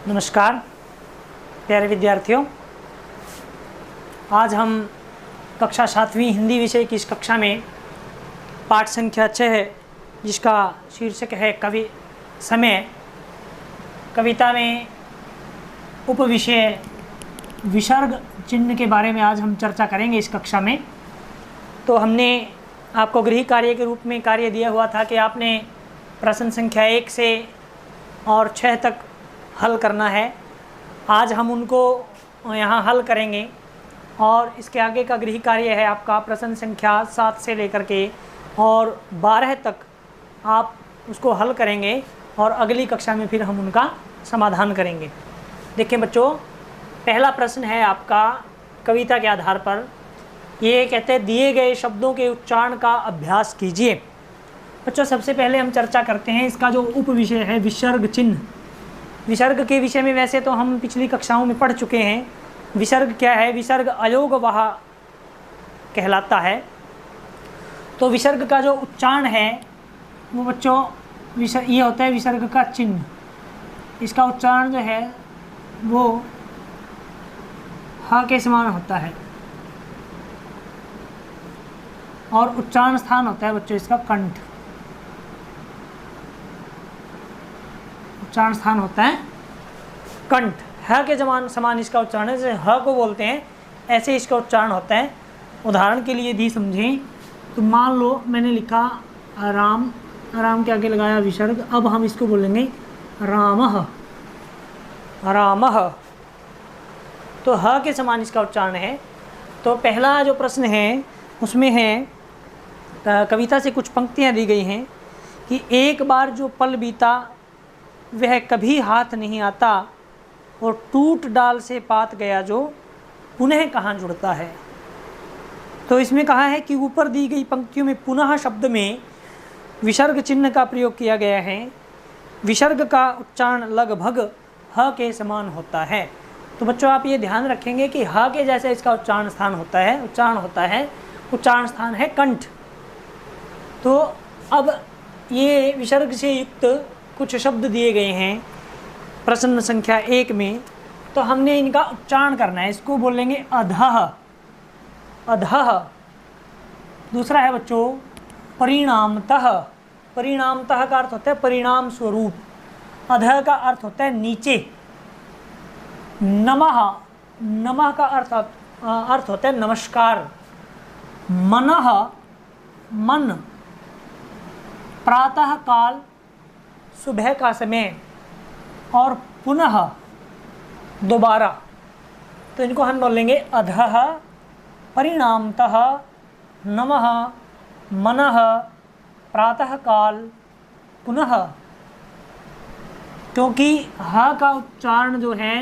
नमस्कार प्यारे विद्यार्थियों, आज हम कक्षा 7वीं हिंदी विषय की इस कक्षा में पाठ संख्या 6 है, जिसका शीर्षक है समय। कविता में उपविषय विसर्ग चिन्ह के बारे में आज हम चर्चा करेंगे इस कक्षा में। तो हमने आपको गृह कार्य के रूप में कार्य दिया हुआ था कि आपने प्रश्न संख्या 1 से और 6 तक हल करना है। आज हम उनको यहाँ हल करेंगे और इसके आगे का गृह कार्य है आपका प्रश्न संख्या 7 से लेकर के और 12 तक आप उसको हल करेंगे और अगली कक्षा में फिर हम उनका समाधान करेंगे। देखिए बच्चों, पहला प्रश्न है आपका कविता के आधार पर। ये कहते हैं दिए गए शब्दों के उच्चारण का अभ्यास कीजिए। बच्चों, सबसे पहले हम चर्चा करते हैं इसका जो उपविषय है विसर्ग चिन्ह। विसर्ग के विषय में वैसे तो हम पिछली कक्षाओं में पढ़ चुके हैं। विसर्ग क्या है? विसर्ग अयोगवाह कहलाता है। तो विसर्ग का जो उच्चारण है वो बच्चों ये होता है विसर्ग का चिन्ह। इसका उच्चारण जो है वो ह के समान होता है और उच्चारण स्थान होता है बच्चों इसका कंठ। उच्चारण स्थान होता है कंठ। ह के समान इसका उच्चारण है। जैसे ह को बोलते हैं ऐसे इसका उच्चारण होता है। उदाहरण के लिए दी समझें तो मान लो मैंने लिखा राम, राम के आगे लगाया विसर्ग। अब हम इसको बोलेंगे रामः, रामः। तो ह के समान इसका उच्चारण है। तो पहला जो प्रश्न है उसमें है, कविता से कुछ पंक्तियाँ दी गई हैं कि एक बार जो पल बीता वह कभी हाथ नहीं आता और टूट डाल से पात गया जो पुनः कहाँ जुड़ता है। तो इसमें कहा है कि ऊपर दी गई पंक्तियों में पुनः शब्द में विसर्ग चिन्ह का प्रयोग किया गया है। विसर्ग का उच्चारण लगभग ह के समान होता है। तो बच्चों आप ये ध्यान रखेंगे कि ह के जैसे इसका उच्चारण स्थान होता है, उच्चारण होता है। उच्चारण स्थान है कंठ। तो अब ये विसर्ग से युक्त कुछ शब्द दिए गए हैं प्रश्न संख्या 1 में। तो हमने इनका उच्चारण करना है। इसको बोलेंगे अधः, अधः। दूसरा है बच्चों परिणामतः। परिणामतः का अर्थ होता है परिणाम स्वरूप। अधः का अर्थ होता है नीचे। नमः, नमः का अर्थ होता है नमस्कार। मनः, मन। प्रातः काल सुबह का समय और पुनः दोबारा। तो इनको हम बोलेंगे अधः, परिणामतः, नमः, मनः, प्रातः काल, पुनः। क्योंकि ह का उच्चारण जो है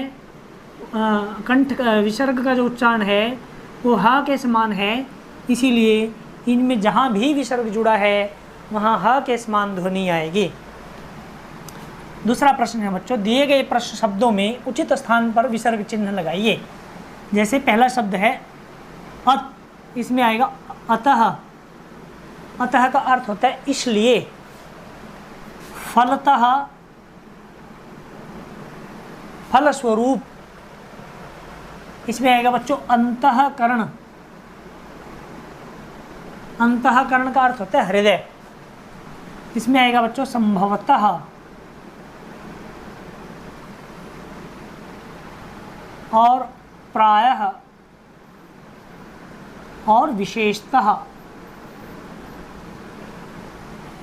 कंठ विसर्ग का जो उच्चारण है वो ह के समान है, इसीलिए इनमें जहाँ भी विसर्ग जुड़ा है वहाँ ह के समान ध्वनि आएगी। दूसरा प्रश्न है बच्चों, दिए गए प्रश्न शब्दों में उचित स्थान पर विसर्ग चिन्ह लगाइए। जैसे पहला शब्द है अत, इसमें आएगा अतः। अतः का अर्थ होता है इसलिए। फलतः, फलस्वरूप। इसमें आएगा बच्चों अंतःकरण। अंतःकरण का अर्थ होता है हृदय। इसमें आएगा बच्चों संभवतः और प्रायः और विशेषतः।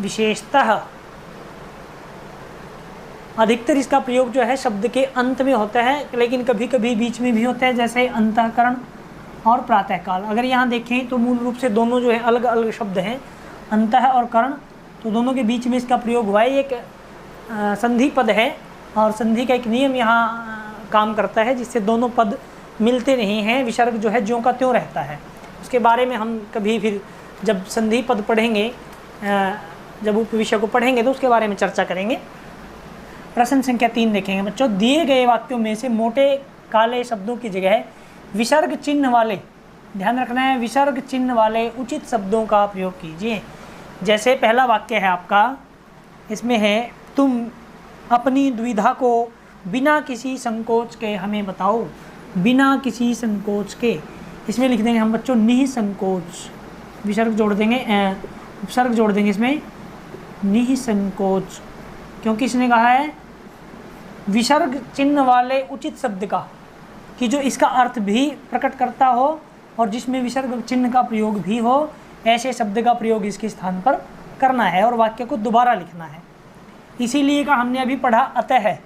विशेषतः अधिकतर इसका प्रयोग जो है शब्द के अंत में होता है, लेकिन कभी कभी बीच में भी होता है, जैसे अंतःकरण और प्रातःकाल। अगर यहाँ देखें तो मूल रूप से दोनों जो है अलग अलग शब्द हैं, अंतः और करण। तो दोनों के बीच में इसका प्रयोग हुआ है। एक संधि पद है और संधि का एक नियम यहाँ काम करता है जिससे दोनों पद मिलते नहीं हैं। विसर्ग जो है ज्यों का त्यों रहता है। उसके बारे में हम कभी फिर जब संधि पद पढ़ेंगे, जब उपविषय को पढ़ेंगे तो उसके बारे में चर्चा करेंगे। प्रश्न संख्या 3 देखेंगे बच्चों। दिए गए वाक्यों में से मोटे काले शब्दों की जगह विसर्ग चिन्ह वाले, ध्यान रखना है, विसर्ग चिन्ह वाले उचित शब्दों का प्रयोग कीजिए। जैसे पहला वाक्य है आपका, इसमें है तुम अपनी दुविधा को बिना किसी संकोच के हमें बताओ, बिना किसी संकोच के। इसमें लिख देंगे हम बच्चों निःसंकोच, विसर्ग जोड़ देंगे, उपसर्ग जोड़ देंगे इसमें निःसंकोच, क्योंकि इसने कहा है विसर्ग चिन्ह वाले उचित शब्द का, कि जो इसका अर्थ भी प्रकट करता हो और जिसमें विसर्ग चिन्ह का प्रयोग भी हो, ऐसे शब्द का प्रयोग इसके स्थान पर करना है और वाक्य को दोबारा लिखना है। इसीलिए का हमने अभी पढ़ा अतः है,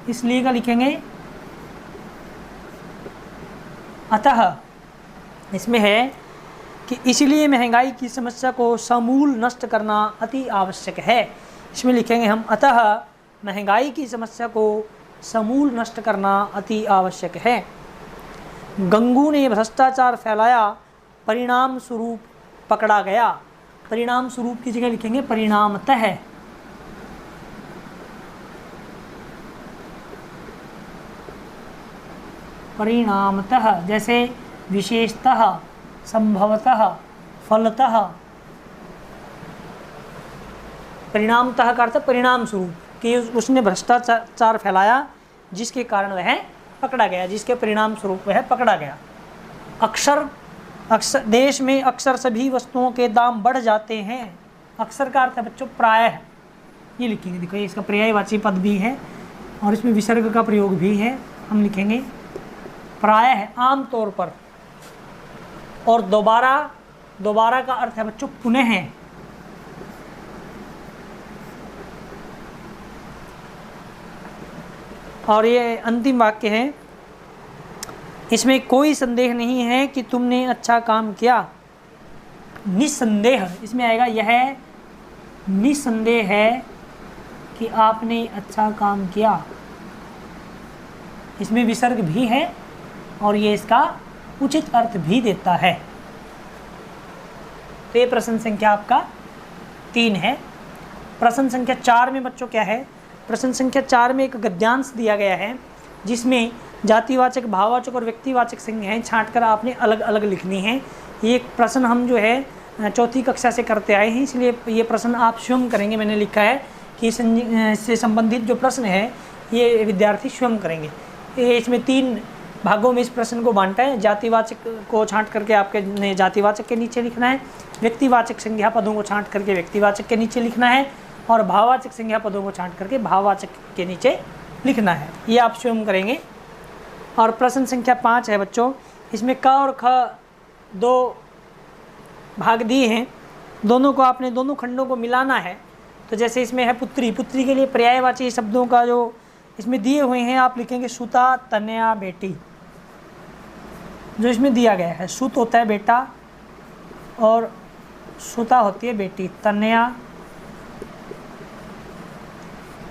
इसलिए का लिखेंगे अतः। इसमें है कि इसलिए महंगाई की समस्या को समूल नष्ट करना अति आवश्यक है। इसमें लिखेंगे हम अतः महंगाई की समस्या को समूल नष्ट करना अति आवश्यक है। गंगू ने भ्रष्टाचार फैलाया, परिणाम स्वरूप पकड़ा गया। परिणाम स्वरूप की जगह लिखेंगे परिणामतः। परिणामतः, जैसे विशेषतः, संभवतः, फलतः। परिणामतः का अर्थ परिणाम स्वरूप, कि उसने भ्रष्टाचार फैलाया जिसके कारण वह पकड़ा गया, जिसके परिणाम स्वरूप वह पकड़ा गया। अक्सर देश में अक्सर सभी वस्तुओं के दाम बढ़ जाते हैं। अक्सर का अर्थ है बच्चों प्रायः, ये लिखेंगे, देखो ये इसका पर्यायवाची पद भी है और इसमें विसर्ग का प्रयोग भी है। हम लिखेंगे प्रायः, आम तौर पर। और दोबारा का अर्थ है बच्चों पुनः है। और ये अंतिम वाक्य है, इसमें कोई संदेह नहीं है कि तुमने अच्छा काम किया। निस्संदेह इसमें आएगा, यह निस्संदेह है कि आपने अच्छा काम किया। इसमें विसर्ग भी है और ये इसका उचित अर्थ भी देता है। तो ये प्रश्न संख्या आपका 3 है। प्रश्न संख्या 4 में बच्चों क्या है? प्रश्न संख्या 4 में एक गद्यांश दिया गया है जिसमें जातिवाचक, भाववाचक और व्यक्तिवाचक संज्ञाएं छांटकर आपने अलग अलग लिखनी है। ये प्रश्न हम जो है चौथी कक्षा से करते आए हैं, इसलिए ये प्रश्न आप स्वयं करेंगे। मैंने लिखा है कि इससे संबंधित जो प्रश्न है ये विद्यार्थी स्वयं करेंगे। इसमें 3 भागों में इस प्रश्न को बांटा है। जातिवाचक को छांट करके आपके जातिवाचक के नीचे लिखना है, व्यक्तिवाचक संज्ञा पदों को छांट करके व्यक्तिवाचक के नीचे लिखना है और भाववाचक संज्ञा पदों को छांट करके भाववाचक के नीचे लिखना है। ये आप स्वयं करेंगे। और प्रश्न संख्या 5 है बच्चों, इसमें क और ख 2 भाग दिए हैं, दोनों को आपने दोनों खंडों को मिलाना है। तो जैसे इसमें है पुत्री, पुत्री के लिए पर्यायवाची शब्दों का जो इसमें दिए हुए हैं आप लिखेंगे सुता, तनया, बेटी। जो इसमें दिया गया है, सुत होता है बेटा और सुता होती है बेटी, तनया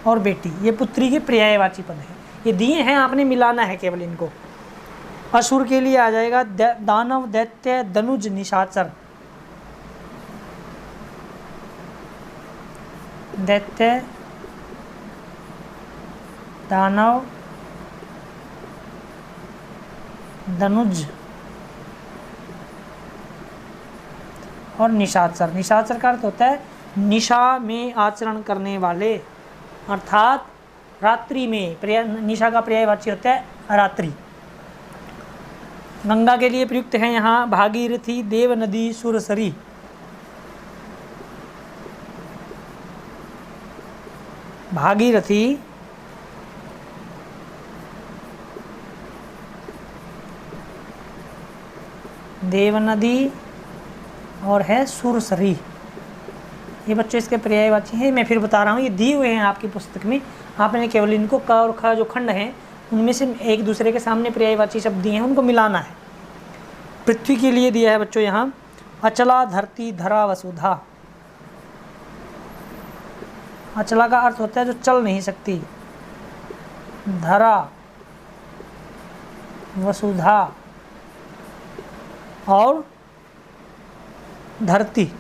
और बेटी ये पुत्री के पर्यायवाची पद हैं। ये दिए हैं, आपने मिलाना है केवल इनको। असुर के लिए आ जाएगा दानव, दैत्य, धनुज, निशाचर। दैत्य, दानव, धनुज और निशाचर। निशाचर का अर्थ होता है निशा में आचरण करने वाले, अर्थात रात्रि में। निशा का पर्यायवाची होता है रात्रि। गंगा के लिए प्रयुक्त है यहाँ भागीरथी, देव नदी, सुरसरी। भागीरथी, देव नदी और है सुरसरी। ये बच्चों इसके पर्यायवाची हैं। मैं फिर बता रहा हूँ, ये दिए हुए हैं आपकी पुस्तक में, आपने केवल इनको क और ख जो खंड हैं उनमें से एक दूसरे के सामने पर्यायवाची शब्द दिए हैं, उनको मिलाना है। पृथ्वी के लिए दिया है बच्चों यहाँ अचला, धरती, धरा, वसुधा। अचला का अर्थ होता है जो चल नहीं सकती, धरा, वसुधा और धरती,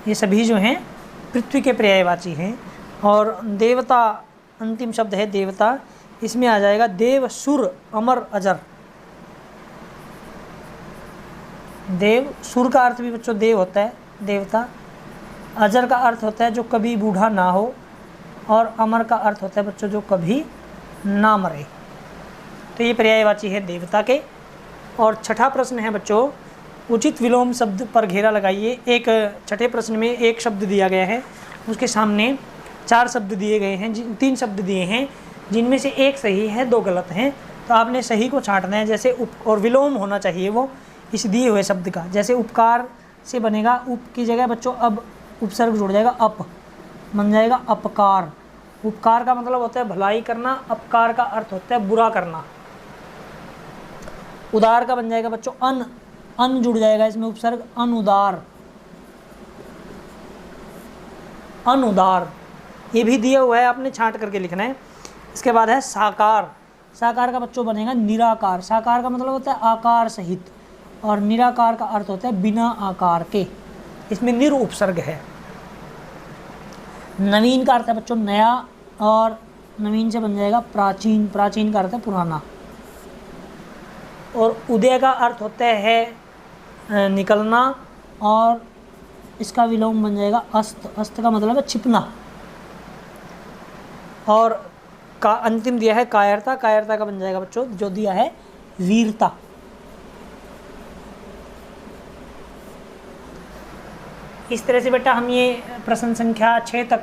ये सभी जो हैं पृथ्वी के पर्यायवाची हैं। और देवता अंतिम शब्द है देवता, इसमें आ जाएगा देव, सुर, अमर, अजर। देव, सुर का अर्थ भी बच्चों देव होता है, देवता। अजर का अर्थ होता है जो कभी बूढ़ा ना हो, और अमर का अर्थ होता है बच्चों जो कभी ना मरे। तो ये पर्यायवाची है देवता के। और छठा प्रश्न है बच्चों, उचित विलोम शब्द पर घेरा लगाइए। एक छठे प्रश्न में एक शब्द दिया गया है, उसके सामने 4 शब्द दिए गए हैं, 3 शब्द दिए हैं, जिनमें से एक सही है, 2 गलत हैं। तो आपने सही को छांटना है। जैसे और विलोम होना चाहिए वो इस दिए हुए शब्द का। जैसे उपकार से बनेगा, उप की जगह बच्चों अब उपसर्ग जुड़ जाएगा, अप बन जाएगा अपकार। उपकार का मतलब होता है भलाई करना, अपकार का अर्थ होता है बुरा करना। उदार का बन जाएगा बच्चों अन, अन जुड़ जाएगा इसमें उपसर्ग, अनुदार, अनुदार। ये भी दिया हुआ है, आपने छांट करके लिखना है। इसके बाद है साकार। साकार का बच्चों बनेगा निराकार। साकार का मतलब होता है आकार सहित, और निराकार का अर्थ होता है बिना आकार के। इसमें निर उपसर्ग है। नवीन का अर्थ है बच्चों नया, और नवीन से बन जाएगा प्राचीन। प्राचीन का अर्थ है पुराना। और उदय का अर्थ होता है निकलना, और इसका विलोम बन जाएगा अस्त। अस्त का मतलब है छिपना। और का अंतिम दिया है कायरता। कायरता का बन जाएगा बच्चों जो दिया है वीरता। इस तरह से बेटा हम ये प्रश्न संख्या 6 तक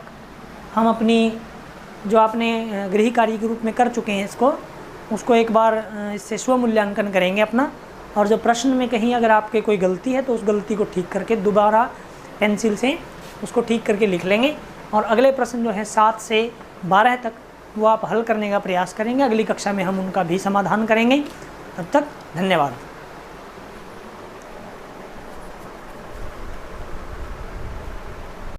हम अपनी जो आपने गृह कार्य के रूप में कर चुके हैं उसको एक बार इससे स्व मूल्यांकन करेंगे अपना। और जो प्रश्न में कहीं अगर आपके कोई गलती है तो उस गलती को ठीक करके दोबारा पेंसिल से उसको ठीक करके लिख लेंगे। और अगले प्रश्न जो है 7 से 12 तक वो आप हल करने का प्रयास करेंगे। अगली कक्षा में हम उनका भी समाधान करेंगे। तब तक धन्यवाद।